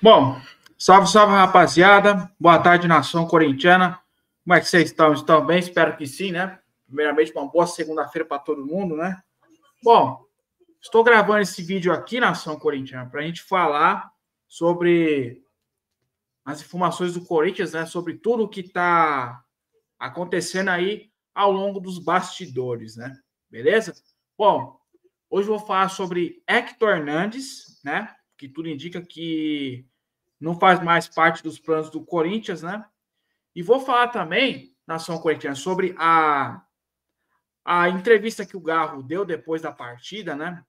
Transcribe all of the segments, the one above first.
Bom, salve, salve, rapaziada. Boa tarde, nação corintiana. Como é que vocês estão? Estão bem? Espero que sim, né? Primeiramente, uma boa segunda-feira para todo mundo, né? Bom, estou gravando esse vídeo aqui, nação corintiana, para a gente falar sobre as informações do Corinthians, né? Sobre tudo o que está acontecendo aí ao longo dos bastidores, né? Beleza? Bom, hoje eu vou falar sobre Héctor Hernandes, né? Que tudo indica que não faz mais parte dos planos do Corinthians, né? E vou falar também, nação corintiana, sobre a entrevista que o Garro deu depois da partida, né?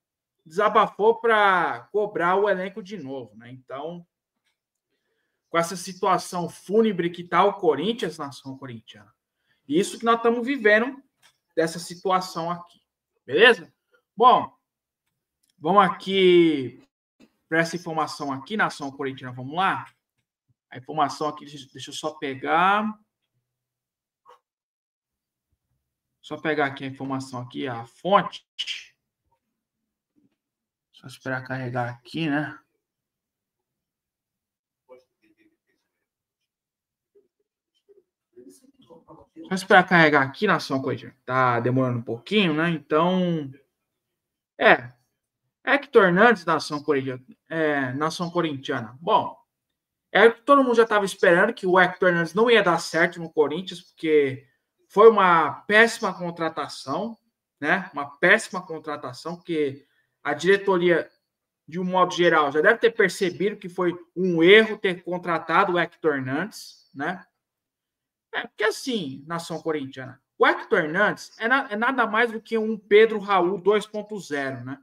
Desabafou para cobrar o elenco de novo, né? Então, com essa situação fúnebre que está o Corinthians, nação corintiana, isso que nós estamos vivendo dessa situação aqui, beleza? Bom, vamos aqui para essa informação aqui, nação corintiana, vamos lá? A informação aqui, deixa eu só pegar. Só pegar aqui a informação aqui, a fonte. Só esperar carregar aqui, né? Só esperar carregar aqui, nação corintiana. Tá demorando um pouquinho, né? Então, Héctor Hernandes, nação corintiana. Bom, todo mundo já estava esperando que o Héctor Hernandes não ia dar certo no Corinthians, porque foi uma péssima contratação, né? Uma péssima contratação, porque a diretoria, de um modo geral, já deve ter percebido que foi um erro ter contratado o Héctor Hernandes, né? Porque assim, nação corintiana, o Héctor Hernandes é nada mais do que um Pedro Raul 2.0, né?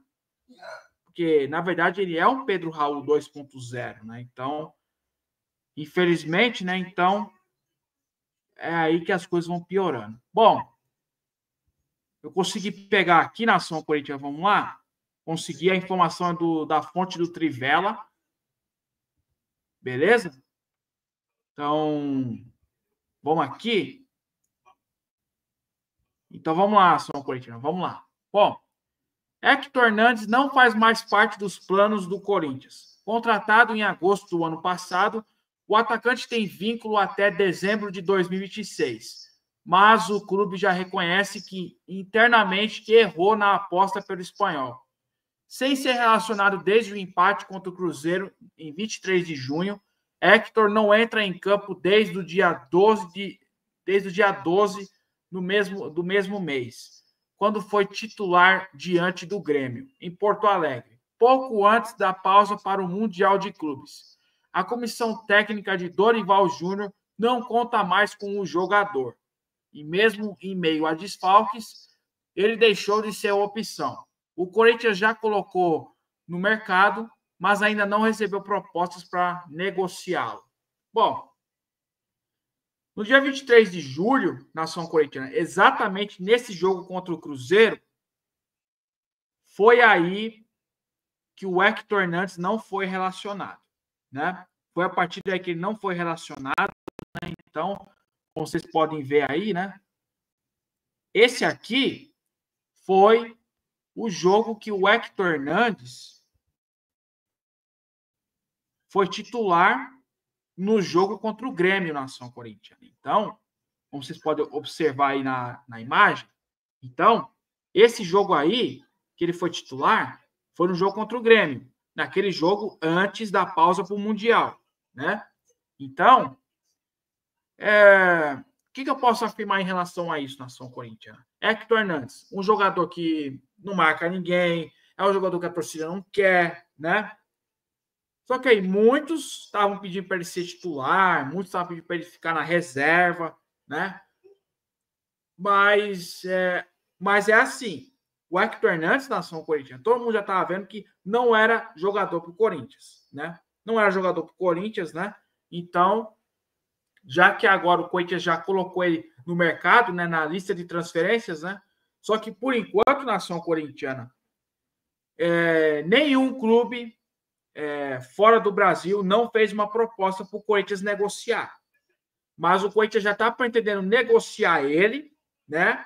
Porque, na verdade, ele é um Pedro Raul 2.0, né? Então, infelizmente, né? Então, é aí que as coisas vão piorando. Bom, eu consegui pegar aqui, nação corintiana, vamos lá? Consegui a informação da fonte do Trivela. Beleza? Então, vamos aqui. Então, vamos lá, nação corintiana, vamos lá. Bom, Héctor Hernandes não faz mais parte dos planos do Corinthians. Contratado em agosto do ano passado, o atacante tem vínculo até dezembro de 2026, mas o clube já reconhece que internamente que errou na aposta pelo espanhol. Sem ser relacionado desde o empate contra o Cruzeiro em 23 de junho, Héctor não entra em campo desde o dia 12 do mesmo mês, quando foi titular diante do Grêmio, em Porto Alegre, pouco antes da pausa para o Mundial de Clubes. A comissão técnica de Dorival Júnior não conta mais com o jogador. E mesmo em meio a desfalques, ele deixou de ser opção. O Corinthians já colocou no mercado, mas ainda não recebeu propostas para negociá-lo. Bom, no dia 23 de julho, nação corintiana, exatamente nesse jogo contra o Cruzeiro, foi aí que o Héctor Hernandes não foi relacionado, né? Foi a partir daí que ele não foi relacionado, né? Então, como vocês podem ver aí, né? Esse aqui foi o jogo que o Héctor Hernandes foi titular no jogo contra o Grêmio, nação corintiana. Então, como vocês podem observar aí na imagem, então, esse jogo aí, que ele foi titular, foi no jogo contra o Grêmio, naquele jogo antes da pausa para o Mundial, né? Então, o que eu posso afirmar em relação a isso, nação corintiana? Héctor Hernandes, um jogador que não marca ninguém, é um jogador que a torcida não quer, né? Só que aí muitos estavam pedindo para ele ser titular, muitos estavam pedindo para ele ficar na reserva, né? Mas é assim. O Héctor Hernandes, nação corintiana, todo mundo já estava vendo que não era jogador para o Corinthians, né? Não era jogador para o Corinthians, né? Então, já que agora o Corinthians já colocou ele no mercado, né, na lista de transferências, né? Só que, por enquanto, nação corintiana, nenhum clube fora do Brasil não fez uma proposta para o Corinthians negociar. Mas o Corinthians já está pretendendo negociar ele, né?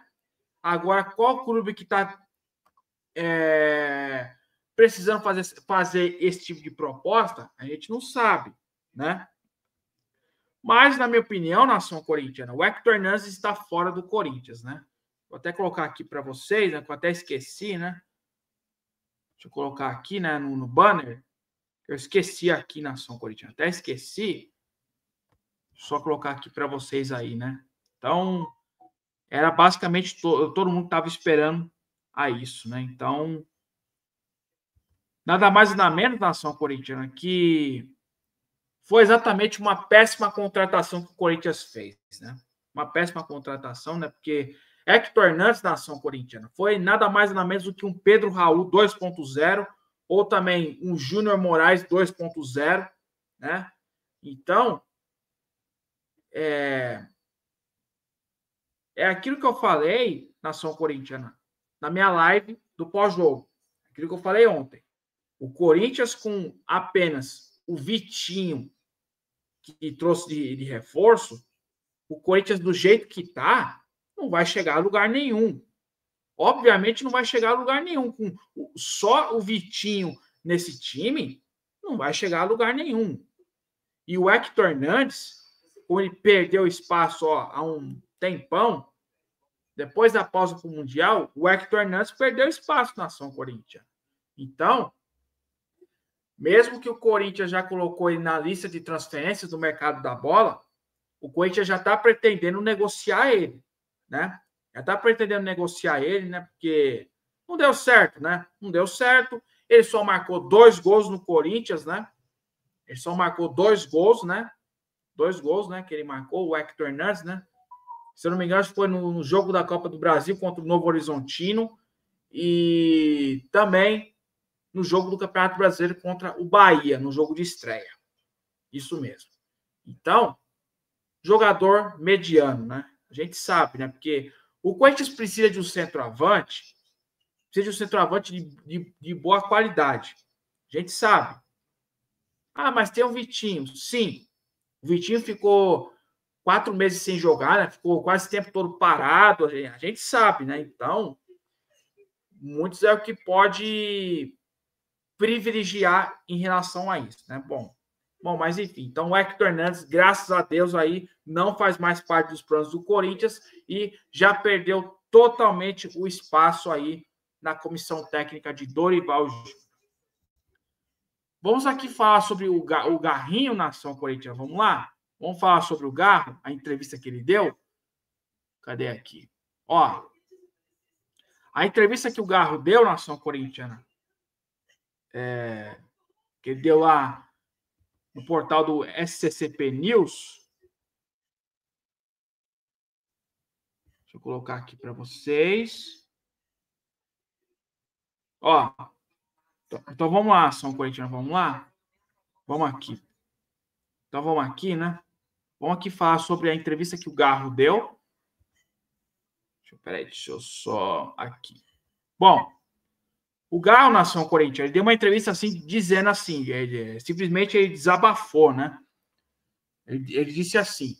Agora, qual clube que está precisando fazer esse tipo de proposta, a gente não sabe, né? Mas, na minha opinião, nação corintiana, o Hector Hernandes está fora do Corinthians, né? Vou até colocar aqui para vocês, né? Que eu até esqueci, né? Deixa eu colocar aqui, né? No banner. Eu esqueci aqui, nação corintiana. Até esqueci. Só colocar aqui para vocês aí, né? Então, era basicamente todo mundo estava esperando a isso, né? Então, nada mais nada menos, nação corintiana, que foi exatamente uma péssima contratação que o Corinthians fez, né? Uma péssima contratação, né? Porque Hector Hernandes, nação corintiana, foi nada mais nada menos do que um Pedro Raul 2.0 ou também um Júnior Moraes 2.0, né? Então, é aquilo que eu falei, nação corintiana, na minha live do pós-jogo. Aquilo que eu falei ontem. O Corinthians com apenas o Vitinho, que trouxe de reforço, o Corinthians, do jeito que está, não vai chegar a lugar nenhum. Obviamente não vai chegar a lugar nenhum. Com só o Vitinho nesse time, não vai chegar a lugar nenhum. E o Hector Hernandes, como ele perdeu espaço há um tempão, depois da pausa para o Mundial, o Hector Hernandes perdeu espaço na Nação Corinthians. Então, mesmo que o Corinthians já colocou ele na lista de transferências do mercado da bola, o Corinthians já está pretendendo negociar ele, né? Já está pretendendo negociar ele, né? Porque não deu certo, né? Não deu certo. Ele só marcou 2 gols no Corinthians, né? Ele só marcou 2 gols, né? 2 gols, né? Que ele marcou, o Hector Hernandes, né? Se eu não me engano, foi no jogo da Copa do Brasil contra o Novo Horizontino e também no jogo do Campeonato Brasileiro contra o Bahia, no jogo de estreia. Isso mesmo. Então, jogador mediano, né? A gente sabe, né? Porque o Corinthians precisa de um centroavante, precisa de um centroavante de boa qualidade. A gente sabe. Ah, mas tem o Vitinho. Sim, o Vitinho ficou 4 meses sem jogar, né? Ficou quase o tempo todo parado. A gente sabe, né? Então, muitos é o que pode privilegiar em relação a isso, né? Bom, mas enfim, então o Hector Hernandes, graças a Deus, aí não faz mais parte dos planos do Corinthians e já perdeu totalmente o espaço aí na comissão técnica de Dorival Júnior. Vamos aqui falar sobre o Garrinho, nação corintiana. Vamos lá? Vamos falar sobre o Garro, a entrevista que ele deu. Cadê aqui? Ó, a entrevista que o Garro deu, nação corintiana, que ele deu lá no portal do SCCP News. Deixa eu colocar aqui para vocês. Ó, então vamos lá, São Corinthians, vamos lá? Vamos aqui. Então vamos aqui, né? Vamos aqui falar sobre a entrevista que o Garro deu. Deixa eu só aqui. Bom, o Garro, nação Corinthians, ele deu uma entrevista assim, dizendo assim, simplesmente ele desabafou, né? Ele disse assim,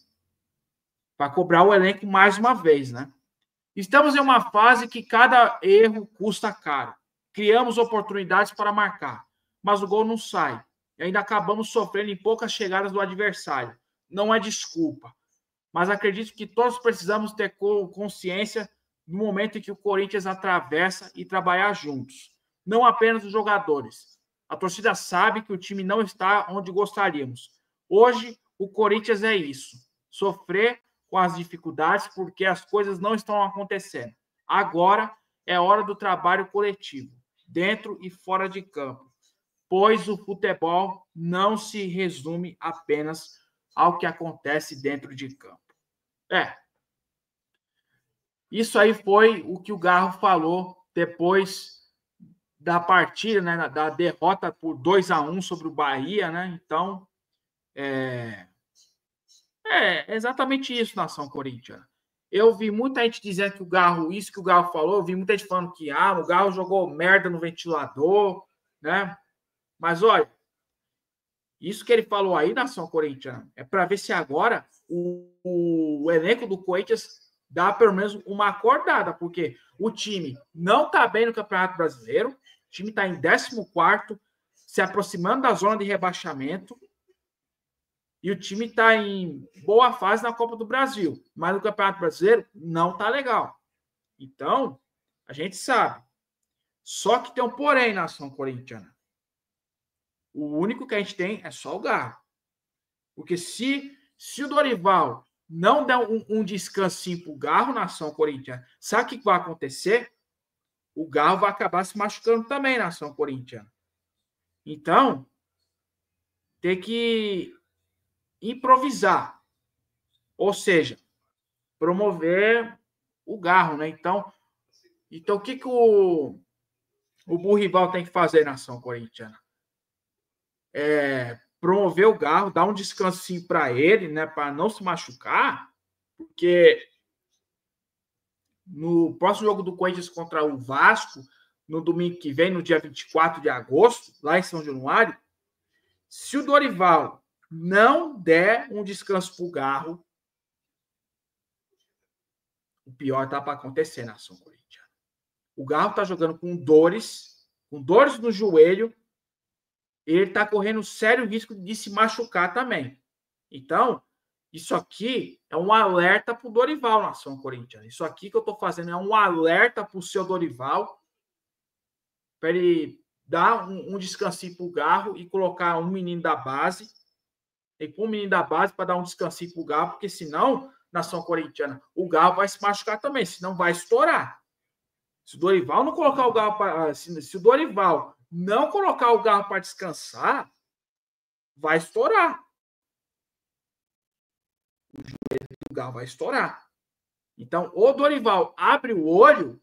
para cobrar o elenco mais uma vez, né? Estamos em uma fase que cada erro custa caro. Criamos oportunidades para marcar, mas o gol não sai. E ainda acabamos sofrendo em poucas chegadas do adversário. Não é desculpa. Mas acredito que todos precisamos ter consciência no momento em que o Corinthians atravessa e trabalhar juntos. Não apenas os jogadores. A torcida sabe que o time não está onde gostaríamos. Hoje, o Corinthians é isso. Sofrer com as dificuldades porque as coisas não estão acontecendo. Agora é hora do trabalho coletivo, dentro e fora de campo, pois o futebol não se resume apenas ao que acontece dentro de campo. Isso aí foi o que o Garro falou depois da partida, né, da derrota por 2-1 sobre o Bahia, né? Então, é exatamente isso, nação corintiana. Eu vi muita gente dizendo que o Garro, isso que o Garro falou, eu vi muita gente falando que o Garro jogou merda no ventilador, né? Mas olha, isso que ele falou aí, nação corintiana, é para ver se agora o elenco do Corinthians dá pelo menos uma acordada, porque o time não está bem no Campeonato Brasileiro, O time está em 14º, se aproximando da zona de rebaixamento. E o time está em boa fase na Copa do Brasil. Mas no Campeonato Brasileiro não está legal. Então, a gente sabe. Só que tem um porém na ação corintiana. O único que a gente tem é só o Garro. Porque se o Dorival não der um descansinho para o Garro na ação corintiana, sabe o que vai acontecer? O Garro vai acabar se machucando também na ação corintiana. Então, tem que improvisar. Ou seja, promover o Garro, né? Então o que o Burrival tem que fazer na ação corintiana? Promover o Garro, dar um descansinho para ele, né? Para não se machucar, porque no próximo jogo do Corinthians contra o Vasco, no domingo que vem, no dia 24 de agosto, lá em São Januário, se o Dorival não der um descanso para o Garro, o pior tá para acontecer na ação corintiana. O Garro tá jogando com dores no joelho, ele tá correndo sério risco de se machucar também. Então, isso aqui é um alerta para o Dorival na ação corintiana. Isso aqui que eu tô fazendo é um alerta para o seu Dorival, para ele dar um descansinho para o Garro e colocar um menino da base. E pôr um menino da base para dar um descansinho para o Garro, porque senão, na ação corintiana, o Garro vai se machucar também, senão vai estourar. Se o Dorival não colocar o Garro para. Se o Dorival não colocar o Garro para descansar, vai estourar. O joelho do Garro vai estourar. Então, ou o Dorival abre o olho,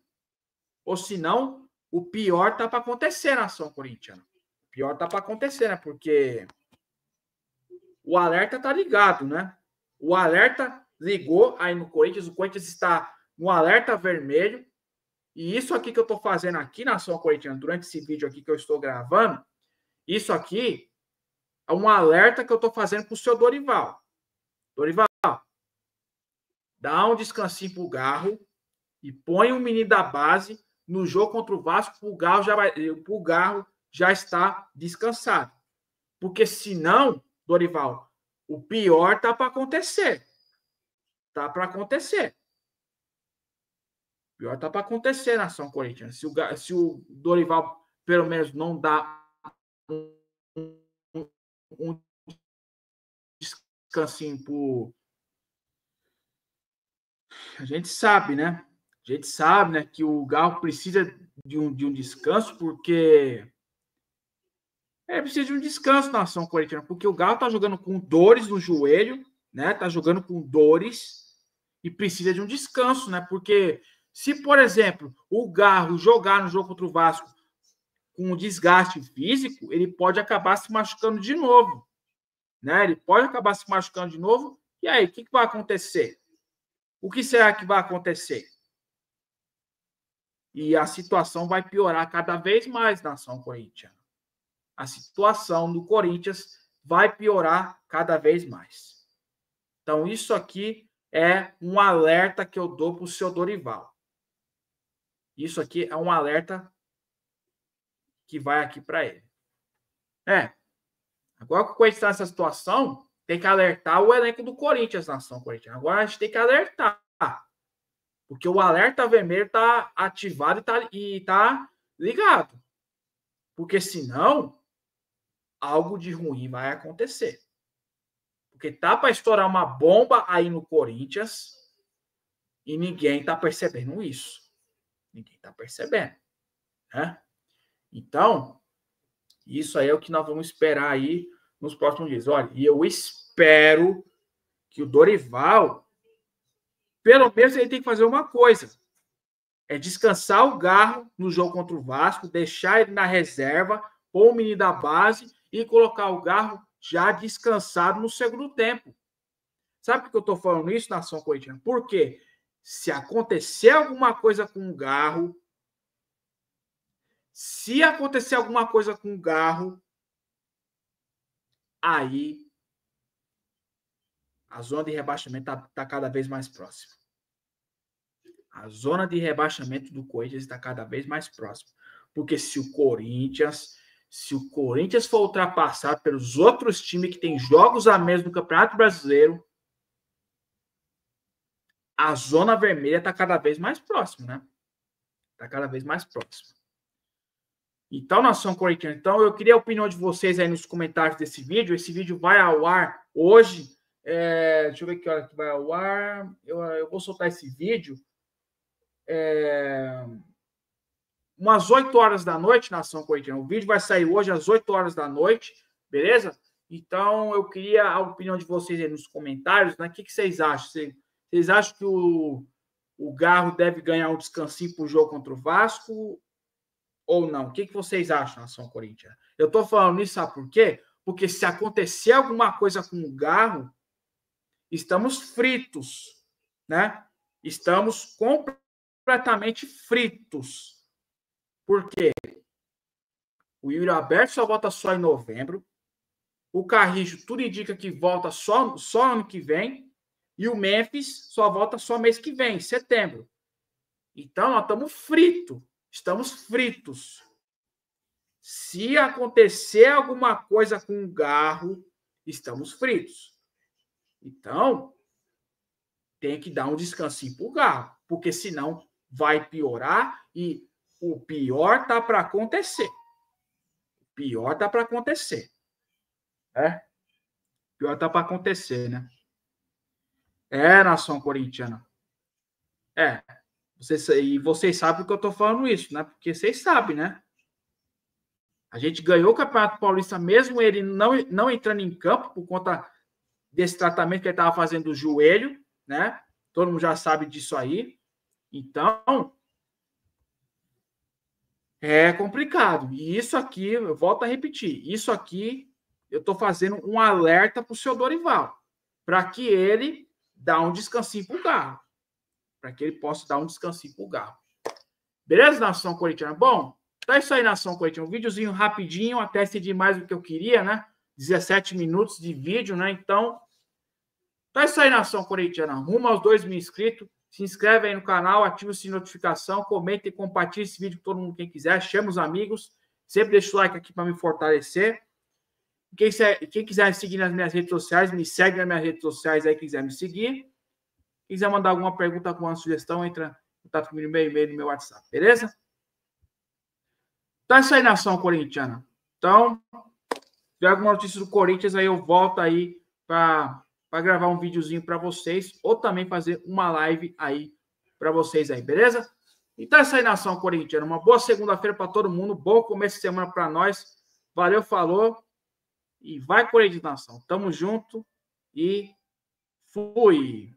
ou senão, o pior tá para acontecer na ação corintiana. O pior tá para acontecer, né? Porque o alerta tá ligado, né? O alerta ligou aí no Corinthians. O Corinthians está no alerta vermelho. E isso aqui que eu estou fazendo aqui na ação corintiana, durante esse vídeo aqui que eu estou gravando, isso aqui é um alerta que eu estou fazendo para o seu Dorival. Dorival, dá um descansinho para o Garro e põe o menino da base no jogo contra o Vasco, o Garro já está descansado. Porque senão, Dorival, o pior tá para acontecer. Tá para acontecer. O pior tá para acontecer na ação corintiana. Se o Dorival, pelo menos, não dá um descansinho pro... A gente sabe, né? A gente sabe, né, que o Garro precisa de um descanso, porque ele precisa de um descanso na ação corintiana, porque o Garro tá jogando com dores no joelho, né? Tá jogando com dores e precisa de um descanso, né? Porque se, por exemplo, o Garro jogar no jogo contra o Vasco com um desgaste físico, ele pode acabar se machucando de novo, né? Ele pode acabar se machucando de novo. E aí, o que vai acontecer? O que será que vai acontecer? E a situação vai piorar cada vez mais na ação corintiana. A situação do Corinthians vai piorar cada vez mais. Então, isso aqui é um alerta que eu dou para o seu Dorival. Isso aqui é um alerta que vai aqui para ele. Agora que o Corinthians está nessa situação, tem que alertar o elenco do Corinthians na ação corintiana. Agora a gente tem que alertar. Porque o alerta vermelho está ativado e está ligado. Porque senão, algo de ruim vai acontecer. Porque tá para estourar uma bomba aí no Corinthians e ninguém está percebendo isso. Ninguém está percebendo. Né? Então, isso aí é o que nós vamos esperar aí nos próximos dias. Olha, e eu espero que o Dorival, pelo menos, ele tem que fazer uma coisa. É descansar o Garro no jogo contra o Vasco, deixar ele na reserva, pôr o menino da base e colocar o Garro já descansado no segundo tempo. Sabe por que eu estou falando isso na ação corintiana? Porque se acontecer alguma coisa com o Garro, aí a zona de rebaixamento está cada vez mais próxima. A zona de rebaixamento do Corinthians está cada vez mais próxima. Porque se o Corinthians for ultrapassado pelos outros times que têm jogos a menos no Campeonato Brasileiro, a zona vermelha está cada vez mais próxima, né? Está cada vez mais próxima. Então, nação corintiana, então eu queria a opinião de vocês aí nos comentários desse vídeo. Esse vídeo vai ao ar hoje. Deixa eu ver que hora que vai ao ar. Eu vou soltar esse vídeo. Umas 8 horas da noite, nação corintiana. O vídeo vai sair hoje às 8 horas da noite, beleza? Então, eu queria a opinião de vocês aí nos comentários, né? O que vocês acham? Vocês acham que o Garro deve ganhar um descansinho para o jogo contra o Vasco ou não? O que vocês acham, nação corintiana? Eu estou falando isso, sabe por quê? Porque se acontecer alguma coisa com o Garro, estamos fritos, né? Estamos completamente fritos. Por quê? O Yuri Alberto só volta só em novembro. O Carrijo, tudo indica que volta só ano que vem. E o Memphis só volta só mês que vem, setembro. Então, nós estamos fritos. Estamos fritos. Se acontecer alguma coisa com o Garro, estamos fritos. Então, tem que dar um descansinho para o Garro, porque senão vai piorar e o pior está para acontecer. O pior está para acontecer. O pior está para acontecer, né? Nação corintiana. Vocês sabem que eu estou falando isso, né? Porque vocês sabem, né? A gente ganhou o Campeonato Paulista, mesmo ele não entrando em campo por conta desse tratamento que ele estava fazendo do joelho, né? Todo mundo já sabe disso aí. Então, é complicado. E isso aqui, eu volto a repetir, isso aqui eu estou fazendo um alerta para o seu Dorival, para que ele dê um descansinho para o Garro. Para que ele possa dar um descansinho para o Garro. Beleza, nação corintiana? Bom, tá isso aí, nação corintiana. Um videozinho rapidinho, até estendi mais do que eu queria, né? 17 minutos de vídeo, né? Então, tá isso aí, nação corintiana. Rumo aos 2.000 inscritos. Se inscreve aí no canal, ativa o sininho de notificação, comenta e compartilha esse vídeo com todo mundo quem quiser. Chama os amigos. Sempre deixa o like aqui para me fortalecer. Quem quiser me seguir nas minhas redes sociais, me segue nas minhas redes sociais aí, quiser me seguir. Quem quiser mandar alguma pergunta, alguma sugestão, entra em contato comigo no meu e-mail, no meu WhatsApp, beleza? Então é isso aí, nação corintiana. Então, se tiver alguma notícia do Corinthians, aí eu volto aí para gravar um videozinho para vocês, ou também fazer uma live aí para vocês aí, beleza? Então é isso aí, nação corintiana. Uma boa segunda-feira para todo mundo, bom começo de semana para nós. Valeu, falou. E vai, Corinthians, nação. Tamo junto e fui.